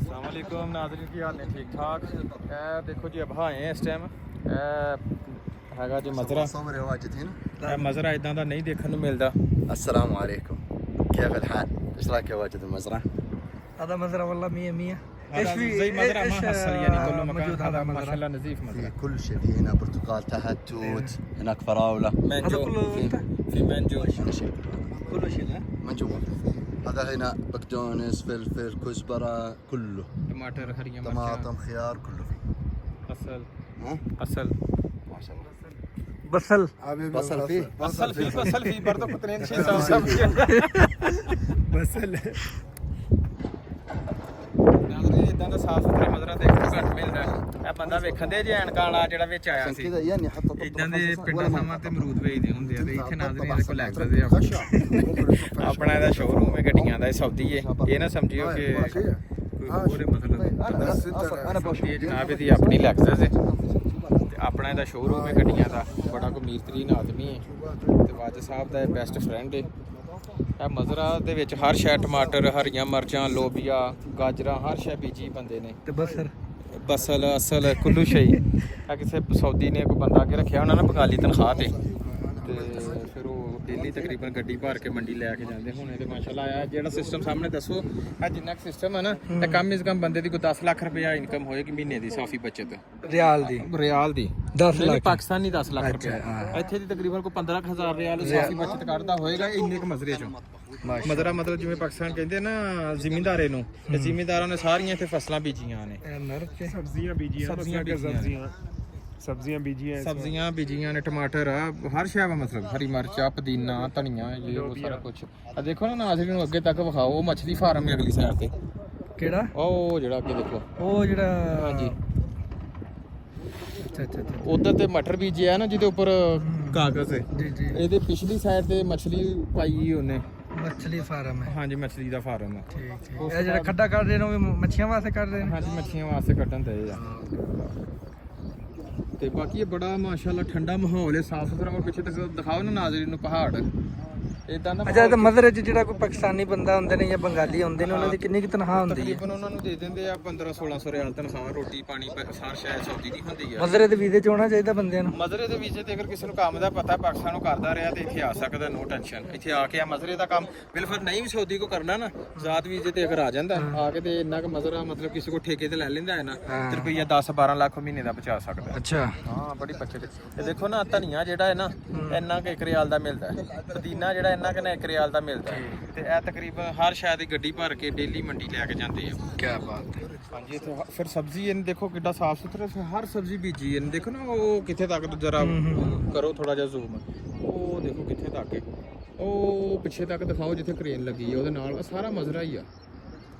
अस्सलामुअलैकुम नाज़रीन की हाल ने ठीक ठाक। देखो जी अब आए हैं इस टाइम हैगा जी मज़रा। मज़रा इदां दा नहीं देखने को मिलता। السلام عليكم كيف الحال؟ ايش رايك يا واجد المزرعه؟ هذا مزرعة والله 100 100. ايش في زي مزرعة ما حصل يعني كل مكان هذا ما شاء الله نظيف في مزرعة. كل شيء، في هنا برتقال تحت توت، هناك فراوله، هذا منجو كله انت في منجو كل شيء كله شيء لا منجو. هذا هنا بقدونس فلفل كزبره كله، टमाटर हरियां طماطم خيار كله فيه. असल ها असल ما شاء الله. بصل بصل فيه असल في برضه اثنين شيء सब بصل ਨਾਜ਼ਰੀਨ ਇਦਾਂ ਦਾ ਸਾਫ ਸੁਥਰਾ ਮਜ਼ਰਾ ਦੇਖਣ ਨੂੰ ਘੱਟ ਮਿਲਦਾ ਇਹ ਬੰਦਾ ਵੇਖਣ ਦੇ ਜੇ ਐਨਕਾਂ ਵਾਲਾ ਜਿਹੜਾ ਵਿੱਚ ਆਇਆ عشان ਸੀ كذا يعني حط ਇਦਾਂ ਦੇ ਪਿੰਡਾਂ ਥਾਵਾਂ ਤੇ ਅਮਰੂਦ ਵੇਚਦੇ ਹੁੰਦੇ ਆ ਤੇ ਇੱਥੇ ਨਾਜ਼ਰੀਨ ਇਹਦੇ ਕੋਲ ਲੈ ਸਕਦੇ ਆ ਆਪਣਾ ਇਹਦਾ ਸ਼ੋਰੂਮ ਹੈ ਗੱਡੀਆਂ ਦਾ ਇਹ ਸੌਦੀ ਹੈ ਇਹ ਨਾ ਸਮਝਿਓ ਕਿ ਕੋਈ ਹੋਰ ਮਤਲਬ انا بشوف ਇਹ ਜਨਾਬ ਇਹਦੀ ਆਪਣੀ ਲੈਕਸਸ ਹੈ ਤੇ ਆਪਣਾ ਇਹਦਾ ਸ਼ੋਰੂਮ ਹੈ ਗੱਡੀਆਂ ਦਾ ਬੜਾ ਕੋ ਅਮੀਰ-ਤਰੀਨ ਆਦਮੀ ਹੈ ਤੇ ਵਾਜਦ ਸਾਹਿਬ ਦਾ ਬੈਸਟ ਫਰੈਂਡ ਹੈ ਇਹ ਮਜ਼ਰਾ ਦੇ ਵਿੱਚ ਹਰ ਸ਼ੈ ਟਮਾਟਰ ਹਰੀਆਂ ਮਿਰਚਾਂ ਲੋਬੀਆ ਗਾਜਰਾਂ ਹਰ ਸ਼ੈ ਬੀਜੀ ਬੰਦੇ ਨੇ ਤੇ ਬਸਰ ਬਸਲ ਅਸਲ ਕੁੱਲੂ ਸ਼ਈ ਆ ਕਿਸੇ ਸੌਦੀ ਨੇ ਕੋਈ ਬੰਦਾ ਅੱਗੇ ਰੱਖਿਆ ਉਹਨਾਂ ਨੇ ਬਕਾਲੀ ਤਨਖਾਹ ਤੇ ਫਿਰ ਉਹ ਡੇਲੀ ਤਕਰੀਬਨ ਗੱਡੀ ਭਰ ਕੇ ਮੰਡੀ ਲੈ ਕੇ ਜਾਂਦੇ ਹੁਣ ਇਹਦੇ ਮਾਸ਼ਾਅੱਲਾ ਆ ਜਿਹੜਾ ਸਿਸਟਮ ਸਾਹਮਣੇ ਦੱਸੋ ਆ ਜਿੰਨਾ ਕੁ ਸਿਸਟਮ ਹੈ ਨਾ ਇਹ ਕਮ ਇਸ ਕਮ ਬੰਦੇ ਦੀ ਕੋਈ 10 ਲੱਖ ਰੁਪਇਆ ਇਨਕਮ ਹੋਏਗੀ ਮਹੀਨੇ ਦੀ ਸਾਫੀ ਬਚਤ ਰਿਆਲ ਦੀ ਰਿਆਲ ਦੀ 10 ਲੱਖ ਪਾਕਿਸਤਾਨੀ 10 ਲੱਖ ਰੁਪਇਆ ਇੱਥੇ ਦੀ ਤਕਰੀਬਨ ਕੋਈ 15,000 ਰਿਆਲ ਸਾਫੀ ਬਚਤ ਕੱਢਦਾ ਹੋਏਗਾ ਇੰਨੇ ਕੁ ਮਜ਼ਰੇ ਚੋਂ ਮਜ਼ਰਾ ਮਤਲਬ ਜਿਵੇਂ ਪਾਕਿਸਤਾਨ ਕਹਿੰਦੇ ਨਾ ਜ਼ਿਮੀਂਦਾਰੇ ਨੂੰ ਤੇ ਜ਼ਿਮੀਂਦਾਰਾਂ ਨੇ ਸਾਰੀਆਂ ਇੱਥੇ ਫਸਲਾਂ ਬੀਜੀਆਂ ਨੇ ਮਿਰਚ ਸਬਜ਼ੀਆਂ ਬੀਜੀਆਂ ਸਬਜ਼ੀਆਂ ਬੀਜੀਆਂ ਨੇ ਟਮਾਟਰ ਆ ਹਰ ਸ਼ੈ ਵਾ ਮਤਲਬ ਹਰੀ ਮਿਰਚ ਆ ਪੁਦੀਨਾ ਧਨੀਆ ਇਹ ਉਹ ਸਾਰਾ ਕੁਝ ਆ ਦੇਖੋ ਨਾ ਨਾਜ਼ਰੀਨ ਨੂੰ ਅੱਗੇ ਤੱਕ ਵਿਖਾਓ ਉਹ ਮੱਛਲੀ ਫਾਰਮ ਹੈ ਅਗਲੀ ਸਾਈਡ ਤੇ ਕਿਹੜਾ ਉਹ ਜਿਹੜਾ ਅੱਗੇ ਦੇਖੋ ਉਹ ਜਿਹੜਾ ਹਾਂਜੀ ਅੱਛਾ ਉਧਰ ਤੇ ਮਟਰ ਬੀਜਿਆ ਨਾ ਜਿਹਦੇ ਉੱਪਰ ਕਾਗਜ਼ ਹੈ ਜੀ ਜੀ ਇਹਦੇ ਪਿਛਲੀ ਸਾਈਡ ਤੇ ਮੱਛਲੀ ਪਾਈ ਉਹਨੇ ਮੱਛਲੀ ਫਾਰਮ ਹੈ ਹਾਂਜੀ ਮੱਛਲੀ ਦਾ ਫਾਰਮ ਹੈ ਠੀਕ ਇਹ ਜਿਹੜਾ ਖੱਡਾ ਕੱਢ ਰਹੇ ਨੇ ਉਹ ਵੀ ਮੱਛੀਆਂ ਵਾਸਤੇ ਕੱਢ ਰਹੇ ਨੇ ਹਾਂਜੀ ਮੱਛੀਆਂ ਵਾਸਤੇ ਕੱਢਣ ਤੇ ਆ ਤੇ ਬਾਕੀ ਇਹ ਬੜਾ ਮਾਸ਼ਾਅੱਲਾ ਠੰਡਾ ਮਾਹੌਲ ਹੈ ਸਾਫ ਸੁਥਰਾ ਔਰ ਪਿੱਛੇ ਤੱਕ ਦਿਖਾਓ ਨਾ ਨਾਜ਼ਰੀਨ ਨੂੰ ਪਹਾੜ ਇਦਾਂ ਦਾ ਅੱਛਾ ਇਹ ਮਜ਼ਰੇ 'ਚ ਜਿਹੜਾ ਕੋਈ ਪਾਕਿਸਤਾਨੀ ਬੰਦਾ ਹੁੰਦੇ ਨੇ ਜਾਂ ਬੰਗਾਲੀ ਹੁੰਦੇ ਨੇ ਉਹਨਾਂ ਦੀ ਕਿੰਨੀ ਕੁ ਤਨਖਾਹ ਹੁੰਦੀ ਹੈ ਤਕਰੀਬਨ ਉਹਨਾਂ ਨੂੰ ਦੇ ਦਿੰਦੇ ਆ 1500-1600 ਰਿਆਲ ਤਨਖਾਹ ਰੋਟੀ ਪਾਣੀ ਸਾਰ ਸ਼ਾਇਦ ਸੌਦੀ ਦੀ ਹੁੰਦੀ ਆ ਮਜ਼ਰੇ ਦੇ ਵੀਜ਼ੇ 'ਚ ਹੋਣਾ ਚਾਹੀਦਾ ਬੰਦਿਆਂ ਨੂੰ ਮਜ਼ਰੇ ਦੇ ਵੀਜ਼ੇ ਤੇ ਅਗਰ ਕਿਸੇ ਨੂੰ ਕੰਮ ਦਾ ਪਤਾ ਪਾਕਿਸਤਾਨ ਨੂੰ ਕਰਦਾ ਰਿਹਾ ਤੇ ਇੱਥੇ ਆ ਸਕਦਾ ਨੋ ਟੈਨਸ਼ਨ ਇੱਥੇ ਆ ਕੇ ਆ ਮਜ਼ਰੇ ਦਾ ਕੰਮ ਬਿਲਕੁਲ ਨਹੀਂ ਵੀ ਸੌਦੀ ਕੋ ਕਰਨਾ ਨਾ ਜ਼ਾਤ ਵੀਜ਼ੇ ਤੇ ਅਗਰ ਆ ਜਾਂਦਾ ਆ ਕੇ ਤੇ ਇੰਨਾ ਕੁ ਮਜ਼ਰਾ ਮਤਲਬ ਕਿਸੇ ਕੋ ਠੇਕੇ ਤੇ ਲੈ ਲੈਂਦਾ ਹੈ ਨਾ ਤੇ ਰੁਪਈਆ 10-12 ਲੱਖ ਮਹੀਨੇ ਦਾ ਬਚਾ ਸਕਦਾ ਅੱਛਾ ਹਾਂ ਬੜੀ ਬੱਚਤ ਇਹ ਦੇਖੋ ਨਾ ਧਨੀਆ ਜਿਹੜਾ ਹੈ ਨਾ ਇੰਨਾ ਕਿ 1 ਰਿਆਲ ਦਾ ਮਿਲਦਾ ਹੈ ਪੁਦੀਨਾ ਜਿਹੜਾ ਇੰਨਾ ਕਿ 1 ਰਿਆਲ ਦਾ ਮਿਲਦਾ ਹੈ ਤੇ ਇਹ ਤਕਰੀਬਨ ਹਰ ਸ਼ੈ ਦੀ ਗੱਡੀ ਭਰ ਕੇ ਡੇਲੀ ਮੰਡੀ ਲੈ ਕੇ ਜਾਂਦੇ ਆ ਕੀ ਬਾਤ ਹੈ ਹਾਂਜੀ ਇੱਥੇ ਫਿਰ ਸਬਜ਼ੀ ਇਹਨੇ ਦੇਖੋ ਕਿੱਡਾ ਸਾਫ ਸੁਥਰਾ ਹਰ ਸਬਜ਼ੀ ਬੀਜੀ ਇਹਨੇ ਦੇਖੋ ਨਾ ਉਹ ਕਿੱਥੇ ਤੱਕ ਜਰਾ ਕਰੋ ਥੋੜਾ ਜਿਹਾ ਜ਼ੂਮ ਉਹ ਦੇਖੋ ਕਿੱਥੇ ਤੱਕ ਹੈ ਉਹ ਪਿੱਛੇ ਤੱਕ ਦਿਖਾਓ ਜਿੱਥੇ ਕ੍ਰੇਨ ਲੱਗੀ ਹੈ ਉਹਦੇ ਨਾਲ ਇਹ ਸਾਰਾ ਮਜ਼ਰਾ ਹੀ ਆ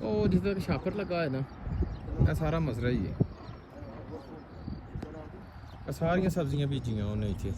ਉਹ ਜਿੱਥੇ ਤੱਕ ਛਾਪਰ ਲੱਗਾ ਹੈ ਨਾ ਇਹ ਸਾਰਾ ਮਜ਼ਰਾ ਹੀ ਹੈ ਇਹ ਸਾਰੀਆਂ ਸਬਜ਼ੀਆਂ ਬੀਜੀਆਂ ਉਹਨੇ ਇੱਥੇ